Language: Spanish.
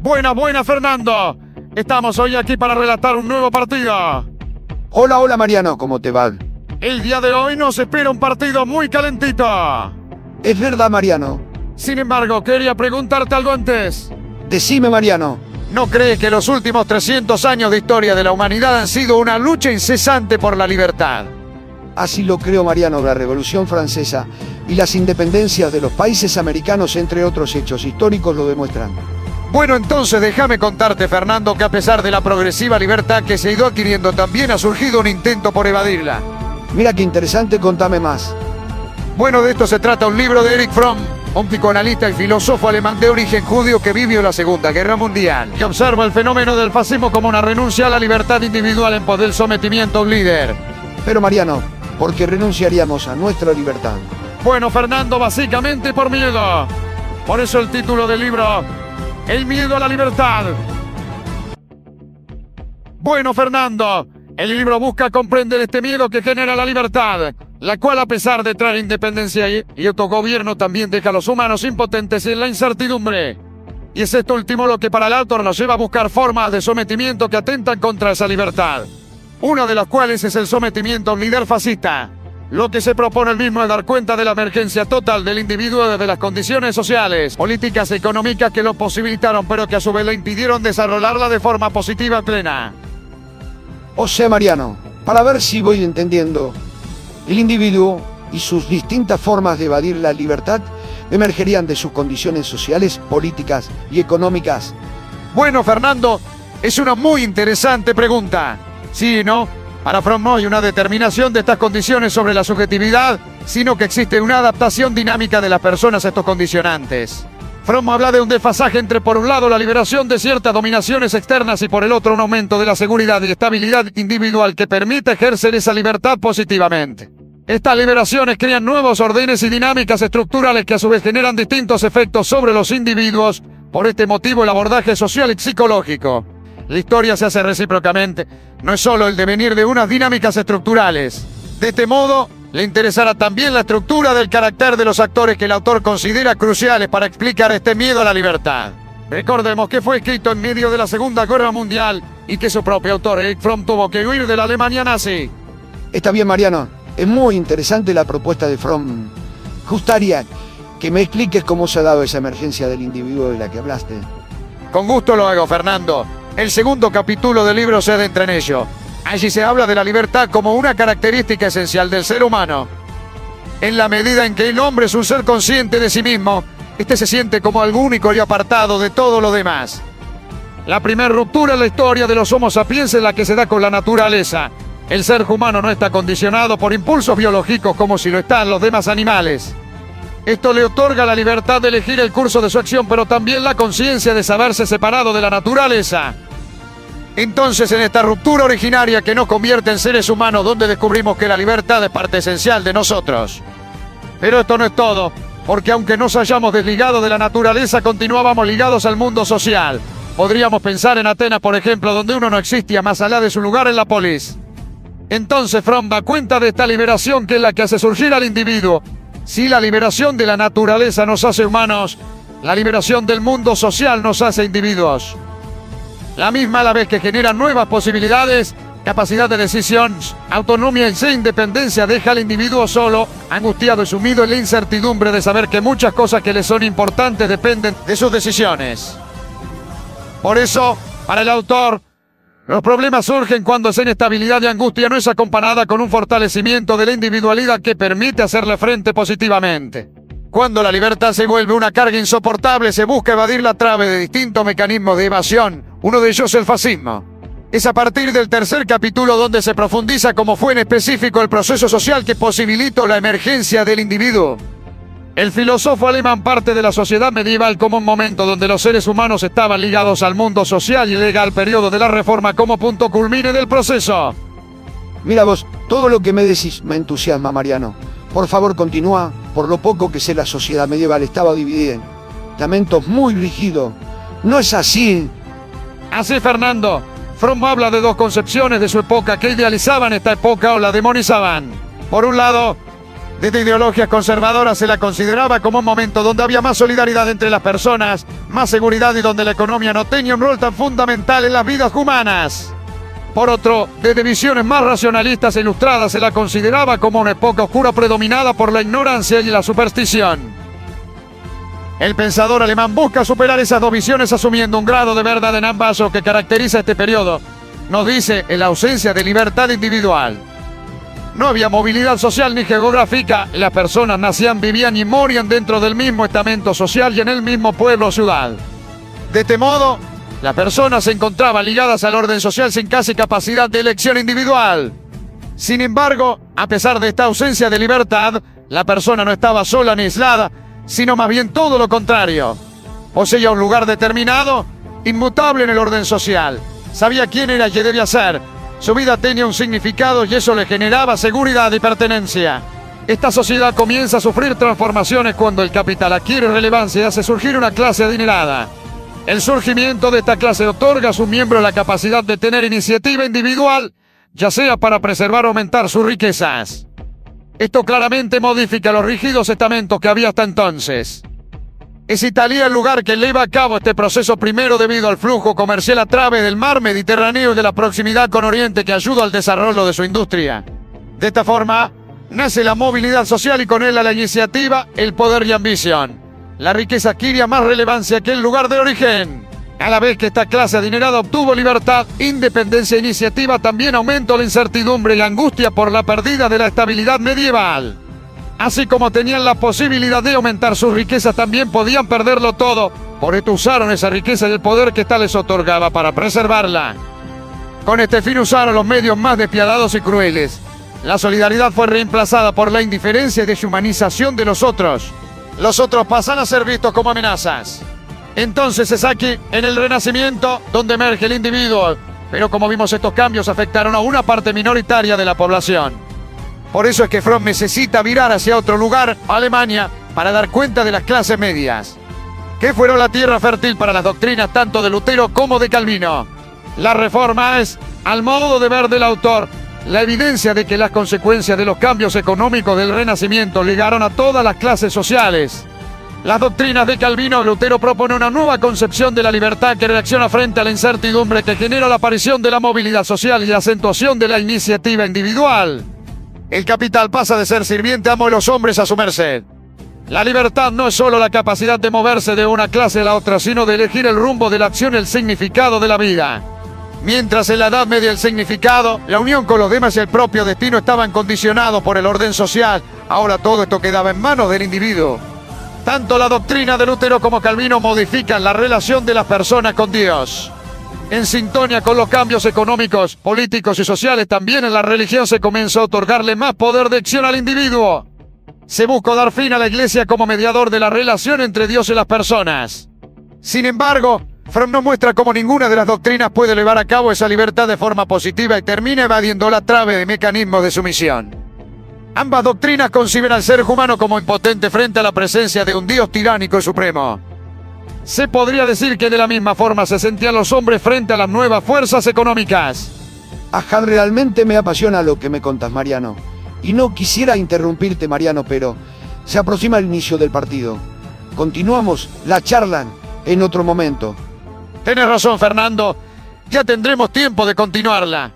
Buena, Fernando. Estamos hoy aquí para relatar un nuevo partido. Hola Mariano, ¿cómo te va? El día de hoy nos espera un partido muy calentito. Es verdad, Mariano. Sin embargo, quería preguntarte algo antes. Decime, Mariano. ¿No crees que los últimos 300 años de historia de la humanidad han sido una lucha incesante por la libertad? Así lo creo, Mariano. La Revolución Francesa y las independencias de los países americanos, entre otros hechos históricos, lo demuestran. Bueno, entonces déjame contarte, Fernando, que a pesar de la progresiva libertad que se ha ido adquiriendo, también ha surgido un intento por evadirla. Mira qué interesante, contame más. Bueno, de esto se trata un libro de Erich Fromm, un psicoanalista y filósofo alemán de origen judío que vivió la Segunda Guerra Mundial, que observa el fenómeno del fascismo como una renuncia a la libertad individual en pos del sometimiento a un líder. Pero Mariano, ¿por qué renunciaríamos a nuestra libertad? Bueno, Fernando, básicamente por miedo. Por eso el título del libro, El miedo a la libertad. Bueno, Fernando, el libro busca comprender este miedo que genera la libertad, la cual, a pesar de traer independencia y autogobierno, también deja a los humanos impotentes en la incertidumbre. Y es esto último lo que para el autor nos lleva a buscar formas de sometimiento que atentan contra esa libertad. Una de las cuales es el sometimiento a un líder fascista. Lo que se propone el mismo es dar cuenta de la emergencia total del individuo desde las condiciones sociales, políticas y económicas que lo posibilitaron, pero que a su vez le impidieron desarrollarla de forma positiva y plena. O sea, Mariano, para ver si voy entendiendo, el individuo y sus distintas formas de evadir la libertad emergerían de sus condiciones sociales, políticas y económicas. Bueno, Fernando, es una muy interesante pregunta. Sí, ¿no? Para Fromm no hay una determinación de estas condiciones sobre la subjetividad, sino que existe una adaptación dinámica de las personas a estos condicionantes. Fromm habla de un desfasaje entre, por un lado, la liberación de ciertas dominaciones externas y, por el otro, un aumento de la seguridad y estabilidad individual que permite ejercer esa libertad positivamente. Estas liberaciones crean nuevos órdenes y dinámicas estructurales que a su vez generan distintos efectos sobre los individuos. Por este motivo, el abordaje social y psicológico. La historia se hace recíprocamente. No es solo el devenir de unas dinámicas estructurales. De este modo, le interesará también la estructura del carácter de los actores que el autor considera cruciales para explicar este miedo a la libertad. Recordemos que fue escrito en medio de la Segunda Guerra Mundial y que su propio autor, Erich Fromm, tuvo que huir de la Alemania nazi. Está bien, Mariano. Es muy interesante la propuesta de Fromm. Gustaría que me expliques cómo se ha dado esa emergencia del individuo de la que hablaste. Con gusto lo hago, Fernando. El segundo capítulo del libro se adentra en ello. Allí se habla de la libertad como una característica esencial del ser humano. En la medida en que el hombre es un ser consciente de sí mismo, este se siente como algo único y apartado de todo lo demás. La primera ruptura en la historia de los Homo sapiens es la que se da con la naturaleza. El ser humano no está condicionado por impulsos biológicos como si lo están los demás animales. Esto le otorga la libertad de elegir el curso de su acción, pero también la conciencia de saberse separado de la naturaleza. Entonces, en esta ruptura originaria que nos convierte en seres humanos, donde descubrimos que la libertad es parte esencial de nosotros. Pero esto no es todo, porque aunque nos hayamos desligado de la naturaleza, continuábamos ligados al mundo social. Podríamos pensar en Atenas, por ejemplo, donde uno no existía más allá de su lugar en la polis. Entonces Fromm da cuenta de esta liberación que es la que hace surgir al individuo. Si la liberación de la naturaleza nos hace humanos, la liberación del mundo social nos hace individuos. La misma a la vez que genera nuevas posibilidades, capacidad de decisión, autonomía e independencia deja al individuo solo, angustiado y sumido en la incertidumbre de saber que muchas cosas que le son importantes dependen de sus decisiones. Por eso, para el autor, los problemas surgen cuando esa inestabilidad y angustia no es acompañada con un fortalecimiento de la individualidad que permite hacerle frente positivamente. Cuando la libertad se vuelve una carga insoportable, se busca evadirla a través de distintos mecanismos de evasión, uno de ellos el fascismo. Es a partir del tercer capítulo donde se profundiza cómo fue en específico el proceso social que posibilitó la emergencia del individuo. El filósofo alemán parte de la sociedad medieval como un momento donde los seres humanos estaban ligados al mundo social y llega al periodo de la Reforma como punto culmine del proceso. Mira vos, todo lo que me decís me entusiasma, Mariano. Por favor, continúa. Por lo poco que sé, la sociedad medieval estaba dividida en estamentos muy rígidos. ¿No es así? Así, Fernando. Fromm habla de dos concepciones de su época que idealizaban esta época o la demonizaban. Por un lado, Desde ideologías conservadoras se la consideraba como un momento donde había más solidaridad entre las personas, más seguridad y donde la economía no tenía un rol tan fundamental en las vidas humanas. Por otro, desde visiones más racionalistas e ilustradas se la consideraba como una época oscura predominada por la ignorancia y la superstición. El pensador alemán busca superar esas dos visiones asumiendo un grado de verdad en ambas, lo que caracteriza este periodo. Nos dice en la ausencia de libertad individual. No había movilidad social ni geográfica, las personas nacían, vivían y morían dentro del mismo estamento social y en el mismo pueblo o ciudad. De este modo, las personas se encontraban ligadas al orden social sin casi capacidad de elección individual. Sin embargo, a pesar de esta ausencia de libertad, la persona no estaba sola ni aislada, sino más bien todo lo contrario. Poseía un lugar determinado, inmutable en el orden social. Sabía quién era y qué debía ser. Su vida tenía un significado y eso le generaba seguridad y pertenencia. Esta sociedad comienza a sufrir transformaciones cuando el capital adquiere relevancia y hace surgir una clase adinerada. El surgimiento de esta clase otorga a sus miembros la capacidad de tener iniciativa individual, ya sea para preservar o aumentar sus riquezas. Esto claramente modifica los rígidos estamentos que había hasta entonces. Es Italia el lugar que lleva a cabo este proceso primero debido al flujo comercial a través del mar Mediterráneo y de la proximidad con Oriente que ayuda al desarrollo de su industria. De esta forma, nace la movilidad social y con ella la iniciativa, el poder y ambición. La riqueza adquiere más relevancia que el lugar de origen. A la vez que esta clase adinerada obtuvo libertad, independencia e iniciativa, también aumentó la incertidumbre y la angustia por la pérdida de la estabilidad medieval. Así como tenían la posibilidad de aumentar sus riquezas, también podían perderlo todo. Por esto usaron esa riqueza y el poder que ésta les otorgaba para preservarla. Con este fin usaron los medios más despiadados y crueles. La solidaridad fue reemplazada por la indiferencia y deshumanización de los otros. Los otros pasan a ser vistos como amenazas. Entonces es aquí, en el Renacimiento, donde emerge el individuo. Pero como vimos, estos cambios afectaron a una parte minoritaria de la población. Por eso es que Fromm necesita mirar hacia otro lugar, Alemania, para dar cuenta de las clases medias, que fueron la tierra fértil para las doctrinas tanto de Lutero como de Calvino. La reforma es, al modo de ver del autor, la evidencia de que las consecuencias de los cambios económicos del Renacimiento llegaron a todas las clases sociales. Las doctrinas de Calvino y Lutero proponen una nueva concepción de la libertad que reacciona frente a la incertidumbre que genera la aparición de la movilidad social y la acentuación de la iniciativa individual. El capital pasa de ser sirviente amo de los hombres a su merced. La libertad no es solo la capacidad de moverse de una clase a la otra, sino de elegir el rumbo de la acción y el significado de la vida. Mientras en la Edad Media el significado, la unión con los demás y el propio destino estaban condicionados por el orden social, ahora todo esto quedaba en manos del individuo. Tanto la doctrina de Lutero como Calvino modifican la relación de las personas con Dios. En sintonía con los cambios económicos, políticos y sociales, también en la religión se comenzó a otorgarle más poder de acción al individuo. Se buscó dar fin a la Iglesia como mediador de la relación entre Dios y las personas. Sin embargo, Fromm nos muestra cómo ninguna de las doctrinas puede llevar a cabo esa libertad de forma positiva y termina evadiéndola a través de mecanismos de sumisión. Ambas doctrinas conciben al ser humano como impotente frente a la presencia de un Dios tiránico y supremo. Se podría decir que de la misma forma se sentían los hombres frente a las nuevas fuerzas económicas. Ajá, realmente me apasiona lo que me contas, Mariano. Y no quisiera interrumpirte, Mariano, pero se aproxima el inicio del partido. Continuamos la charla en otro momento. Tienes razón, Fernando. Ya tendremos tiempo de continuarla.